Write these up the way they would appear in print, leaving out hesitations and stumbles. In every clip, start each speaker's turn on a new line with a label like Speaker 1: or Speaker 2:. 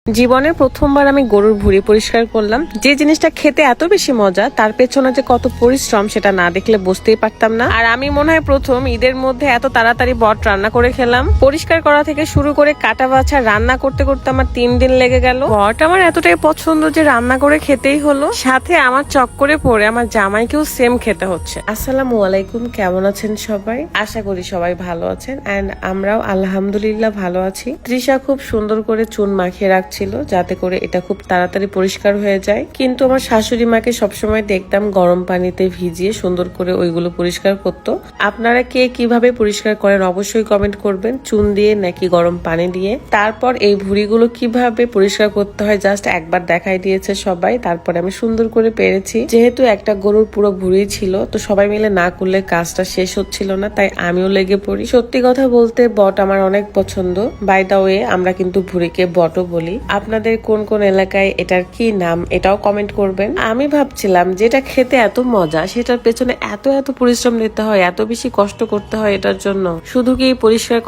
Speaker 1: জীবনের প্রথমবার আমি গরুর ভুঁড়ি পরিষ্কার করলাম। যে জিনিসটা খেতে এত বেশি মজা, তার পেছনে যে কত পরিশ্রম সেটা না দেখলে বুঝতেই পারতাম না। আর আমি মনে হয় প্রথম ঈদের মধ্যে এত তাড়াতাড়ি বট রান্না করে খেলাম। পরিষ্কার করা থেকে শুরু করে কাটা বাছা রান্না করতে করতে আমার 3 দিন লেগে গেল। বট আমার এতটাই পছন্দ যে রান্না করে খেতেই হলো। সাথে আমার চক্করে পড়ে আমার জামাইকেও সেম খেতে হচ্ছে। আসসালামু আলাইকুম, কেমন আছেন সবাই? আশা করি সবাই ভালো আছেন এন্ড আমরাও আলহামদুলিল্লাহ ভালো আছি। তৃষা খুব সুন্দর করে চুন মাখিয়ে রাখছে যাতে করে এটা খুব তাড়াতাড়ি পরিষ্কার হয়ে যায়, কিন্তু আমার শাশুড়ি মাকে সবসময় দেখতাম গরম পানিতে ভিজিয়ে সুন্দর করে ওইগুলো পরিষ্কার করতো। আপনারা কে কিভাবে পরিষ্কার করেন অবশ্যই কমেন্ট করবেন, চুন দিয়ে নাকি গরম পানি দিয়ে। তারপর এই ভুঁড়িগুলো কিভাবে পরিষ্কার করতে হয় জাস্ট একবার দেখাই দিয়েছে সবাই। তারপরে আমি সুন্দর করে পেরেছি। যেহেতু একটা গরুর পুরো ভুঁড়ি ছিল, তো সবাই মিলে না করলে কাজটা শেষ হচ্ছিল না, তাই আমিও লেগে পড়ি। সত্যি কথা বলতে বট আমার অনেক পছন্দ। বাই দা ওয়ে, আমরা কিন্তু ভুঁড়িকে বটও বলি। আপনাদের কোন কোন এলাকায় এটার কি নাম এটাও কমেন্ট করবেন। আমি ভাবছিলাম যেটা খেতে এত মজা সেটার পেছনে এত পরিশ্রম নিতে হয়, এত বেশি কষ্ট করতে হয় এটার জন্য। শুধু কি পরিষ্কার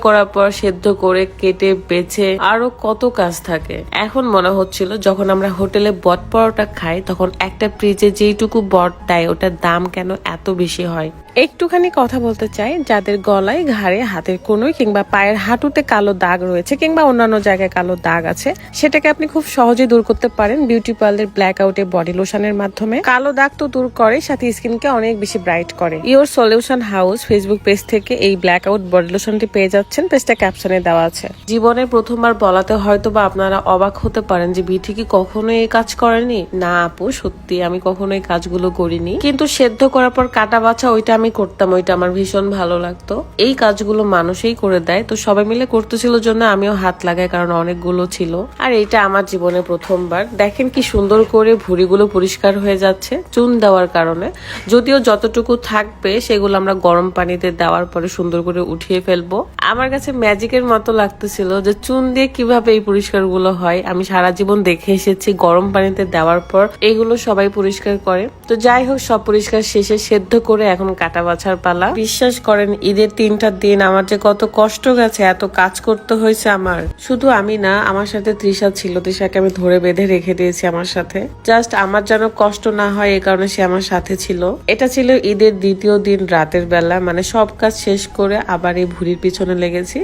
Speaker 1: করার পর সেদ্ধ করে কেটে বেছে আরো কত কাজ থাকে। এখন মনে হচ্ছিল যখন আমরা হোটেলে বট পরোটা খাই তখন একটা ফ্রিজে যেইটুকু বট দেয় ওটার দাম কেন এত বেশি হয়। একটুখানি কথা বলতে চাই, যাদের গলায়, ঘাড়ে, হাতের কোনোই কিংবা পায়ের হাঁটুতে কালো দাগ রয়েছে কিংবা অন্যান্য জায়গায় কালো দাগ আছে, সেটাকে আপনি খুব সহজে দূর করতে পারেন বিউটি পার্লার ব্ল্যাক আউটে বডি লোশনের মাধ্যমে। কালো দাগ তো দূর করে, সাথে স্কিনকে অনেক বেশি ব্রাইট করে। Your solution house Facebook page থেকে এই ব্ল্যাক আউট বডি লোশনটি পেয়ে যাচ্ছেন, পেজটা ক্যাপশনে দেওয়া আছে। জীবনের প্রথমবার বলাতে হয়তো বা আপনারা অবাক হতে পারেন যে বিথি কি কখনো এই কাজ করেনি। না আপু, সত্যি আমি কখনো এই কাজগুলো করিনি, কিন্তু সেদ্ধ করার পর কাটা বাছা ওইটা আমি করতাম, ওইটা আমার ভীষণ ভালো লাগতো। এই কাজগুলো মানুষই করে দেয়, তো সবাই মিলে করতেছিল জন্য আমিও হাত লাগাই, কারণ অনেকগুলো ছিল। আর এটা আমার জীবনে প্রথমবার। দেখেন কি সুন্দর করে ভুঁড়িগুলো পরিষ্কার হয়ে যাচ্ছে চুন দেওয়ার কারণে। যদিও যতটুকু থাকবে সেগুলো আমরা গরম পানিতে দেওয়ার পরে সুন্দর করে উঠিয়ে ফেলবো। আমার কাছে ম্যাজিকের মতো লাগতেছিল যে চুন দিয়ে কিভাবে এই পরিষ্কার গুলো হয়। আমি সারা জীবন দেখে এসেছি গরম পানিতে দেওয়ার পর এগুলো সবাই পরিষ্কার করে। তো যাই হোক, সব পরিষ্কার শেষে সেদ্ধ করে এখন কাটা বাছার পালা। বিশ্বাস করেন ঈদের 3টা দিন আমার যে কত কষ্ট গেছে, এত কাজ করতে হয়েছে আমার। শুধু আমি না, আমার সাথে তৃষা ছিল, তৃষাকে আমি ধরে বেঁধে রেখে দিয়েছি আমার সাথে। জাস্ট আমার যেন কষ্ট না হয় এই কারণে সে আমার সাথে ছিল। এটা ছিল ঈদের 2য় দিন রাতের বেলা, মানে সব কাজ শেষ করে আবার এই ভুঁড়ির পিছনে লেগেছি।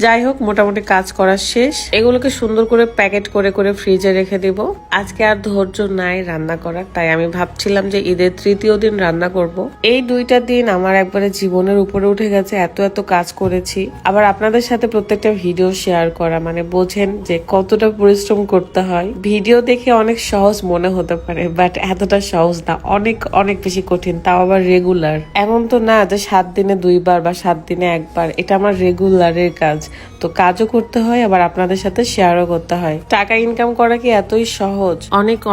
Speaker 1: যাই হোক, মোটামুটি কাজ করা শেষ। এগুলোকে সুন্দর করে প্যাকেট করে করে ফ্রিজে রেখে দিব। আজকে আর ধৈর্য নাই রান্না করার, তাই আমি ভাবছিলাম যে ঈদের 3য় দিন রান্না করব। এই 2টা দিন আমার একবারে জীবনের উপরে উঠে গেছে, এত কাজ করেছি। আবার আপনাদের সাথে প্রত্যেকটা ভিডিও শেয়ার করা, মানে বোঝেন যে কতটা পরিশ্রম করতে হয়। ভিডিও দেখে অনেক সহজ মনে হতে পারে, বাট এতটা সহজ না, অনেক বেশি কঠিন। তাও আবার রেগুলার। এমন তো না যে 7 দিনে 2বার বা 7 দিনে 1বার। এটা আমার রেগুলারের কাজ। তো কাজও করতে হয়, আবার আপনাদের সাথে শেয়ারও করতে হয়। টাকা ইনকাম করা কি এতই সহজ?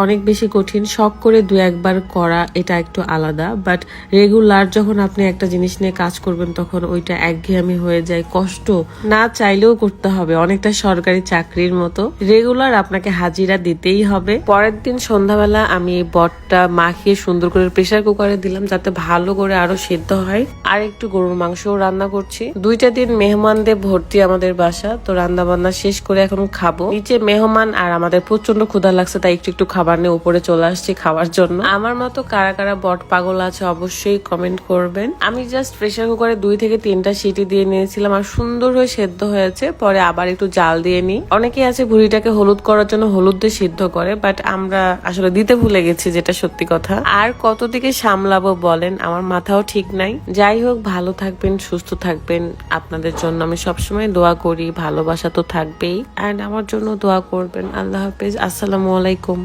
Speaker 1: অনেক বেশি কঠিন। শখ করে 2-1বার করা এটা একটু আলাদা, বাট রেগুলার যখন আপনি একটা জিনিস নিয়ে কাজ করবেন তখন ওইটা একঘেয়েমি হয়ে যায়। কষ্ট না চাইলেও করতে হবে, অনেকটা সরকারি চাকরির মতো। রেগুলার আপনাকে হাজিরা দিতেই হবে। পরের দিন সন্ধ্যাবেলা আমি এই বটটা মাখিয়ে সুন্দর করে প্রেসার কুকারে দিলাম, যাতে ভালো করে আরো সেদ্ধ হয়। আর একটু গরুর মাংসও রান্না করছি। 2টা দিন মেহমানদের ভর্তি আমাদের বাসা, তো রান্না বান্না শেষ করে এখন খাবো। নিচে মেহমান আর আমাদের প্রচন্ড ক্ষুধা লাগছে, তাই একটু খাবার নিয়ে উপরে চলে আসছি খাওয়ার জন্য। আমার মতো কারা কারা বট পাগল আছে অবশ্যই কমেন্ট করবেন। আমি জাস্ট প্রেসার কুকারে 2 থেকে 3টা সিটি দিয়ে নিয়েছিলাম, আর সুন্দর হয়ে সেদ্ধ হয়েছে। পরে আবার একটু জাল দিয়ে নিই। অনেকেই আছে ভুঁড়িটাকে হলুদ করার জন্য হলুদ দিয়ে সিদ্ধ করে, বাট আমরা আসলে দিতে ভুলে গেছি, যেটা সত্যি কথা। আর কত দিকে সামলাবো বলেন, আমার মাথাও ঠিক নাই। যাই হোক, ভালো থাকবেন, সুস্থ থাকবেন। আপনাদের জন্য আমি সবসময় দোয়া করি, ভালোবাসা তো থাকবেই, এন্ড আমার জন্য দোয়া করবেন। আল্লাহ হাফেজ, আসসালামু আলাইকুম।